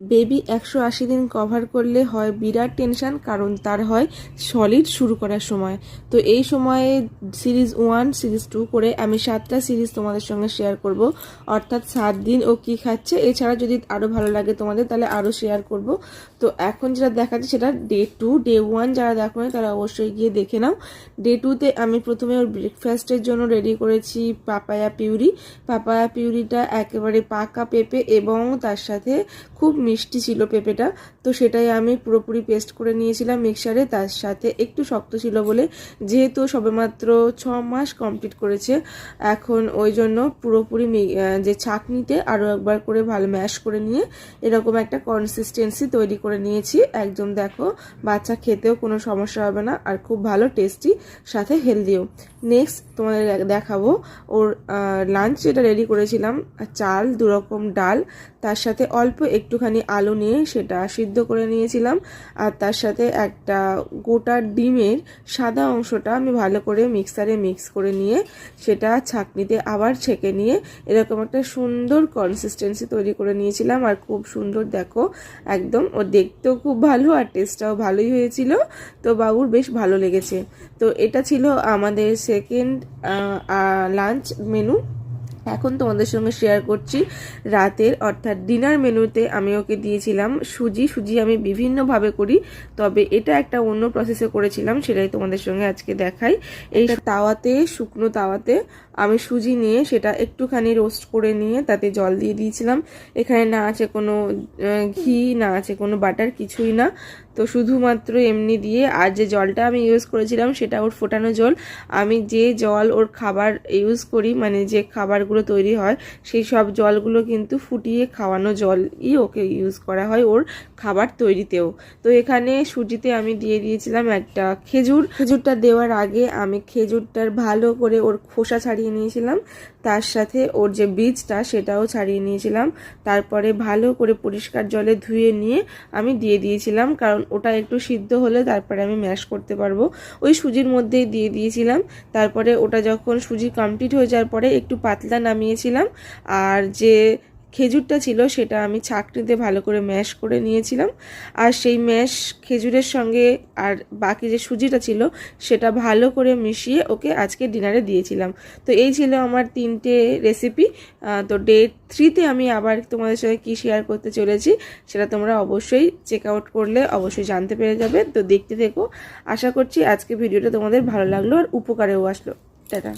Baby 180 দিন cover করলে হয় বিরাট টেনশন, কারণ তার হয় সলিড শুরু করার সময়। তো এই সময়ে সিরিজ 1 সিরিজ 2 করে আমি 7টা সিরিজ তোমাদের সঙ্গে শেয়ার করব, অর্থাৎ 7 দিন ও কি খাচ্ছে। এছাড়া যদি আরও ভালো লাগে তোমাদের তাহলে আরও শেয়ার করব। তো এখন যেটা দেখাচ্ছে সেটা ডে 2। ডে 1 যারা দেখো না তারা অবশ্যই গিয়ে দেখে নাও। ডে 2তে আমি প্রথমে ওর ব্রেকফাস্টের জন্য রেডি করেছি পাপায়া পিউরি। পাপায়া পিউরিটা একেবারে পাকা পেঁপে এবং তার সাথে খুব মিষ্টি ছিল পেঁপেটা, তো সেটাই আমি পুরোপুরি পেস্ট করে নিয়েছিলাম মিক্সারে। তার সাথে একটু শক্ত ছিল বলে, যেহেতু সবেমাত্র 6 মাস কমপ্লিট করেছে এখন, ওই জন্য পুরোপুরি যে ছাঁকনিতে আরও একবার করে ভালো ম্যাশ করে নিয়ে এরকম একটা কনসিস্টেন্সি তৈরি করে নিয়েছি। একদম দেখো বাচ্চা খেতেও কোনো সমস্যা হবে না, আর খুব ভালো টেস্টি, সাথে হেলদিও। নেক্সট তোমাদের দেখাবো ওর লাঞ্চ যেটা রেডি করেছিলাম, চাল 2 রকম ডাল, তার সাথে অল্প একটুখানি আলু নিয়ে সেটা সিদ্ধ করে নিয়েছিলাম, আর তার সাথে একটা গোটা ডিমের সাদা অংশটা আমি ভালো করে মিক্সারে মিক্স করে নিয়ে সেটা ছাঁকনিতে আবার ছেঁকে নিয়ে এরকম একটা সুন্দর কনসিস্টেন্সি তৈরি করে নিয়েছিলাম। আর খুব সুন্দর দেখো, একদম ও দেখতেও খুব ভালো আর টেস্টটাও ভালোই হয়েছিল। তো বাবুর বেশ ভালো লেগেছে। তো এটা ছিল আমাদের সেকেন্ড লাঞ্চ মেনু। এখন তোমাদের সঙ্গে শেয়ার করছি রাতের, অর্থাৎ ডিনার মেনুতে আমি ওকে দিয়েছিলাম সুজি আমি বিভিন্নভাবে করি, তবে এটা একটা অন্য প্রসেসে করেছিলাম, সেটাই তোমাদের সঙ্গে আজকে দেখাই। এই তাওয়াতে, শুকনো তাওয়াতে আমি সুজি নিয়ে সেটা একটুখানি রোস্ট করে নিয়ে তাতে জল দিয়ে দিয়েছিলাম। এখানে না আছে কোনো ঘি, না আছে কোনো বাটার, কিছুই না। তো শুধুমাত্র এমনি দিয়ে, আর যে জলটা আমি ইউজ করেছিলাম সেটা ওর ফোটানো জল। আমি যে জল ওর খাবার ইউজ করি, মানে যে খাবারগুলো তৈরি হয় সেই সব জলগুলো কিন্তু ফুটিয়ে খাওয়ানো জলই ওকে ইউজ করা হয় ওর খাবার তৈরিতেও। তো এখানে সুজিতে আমি দিয়ে দিয়েছিলাম একটা খেজুরটা দেওয়ার আগে আমি খেজুরটার ভালো করে ওর খোসা ছাড়িয়ে নিয়েছিলাম, তার সাথে ওর যে বীজটা সেটাও ছাড়িয়ে নিয়েছিলাম। তারপরে ভালো করে পরিষ্কার জলে ধুয়ে নিয়ে আমি দিয়ে দিয়েছিলাম, কারণ ওটা একটু সিদ্ধ হলে তারপরে আমি ম্যাশ করতে পারবো। ওই সুজির মধ্যেই দিয়ে দিয়েছিলাম। তারপরে ওটা যখন সুজি কমপ্লিট হয়ে যাওয়ার পরে একটু পাতলা নামিয়েছিলাম, আর যে খেজুরটা ছিল সেটা আমি ছাঁকনিতে ভালো করে ম্যাশ করে নিয়েছিলাম। আর সেই ম্যাশ খেজুরের সঙ্গে আর বাকি যে সুজিটা ছিল সেটা ভালো করে মিশিয়ে ওকে আজকে ডিনারে দিয়েছিলাম। তো এই ছিল আমার 3টে রেসিপি। তো ডে 3তে আমি আবার তোমাদের সঙ্গে কী শেয়ার করতে চলেছি সেটা তোমরা অবশ্যই চেক আউট করলে অবশ্যই জানতে পেরে যাবে। তো দেখতে থেকো। আশা করছি আজকে ভিডিওটা তোমাদের ভালো লাগলো আর উপকারেও আসলো। টাটা।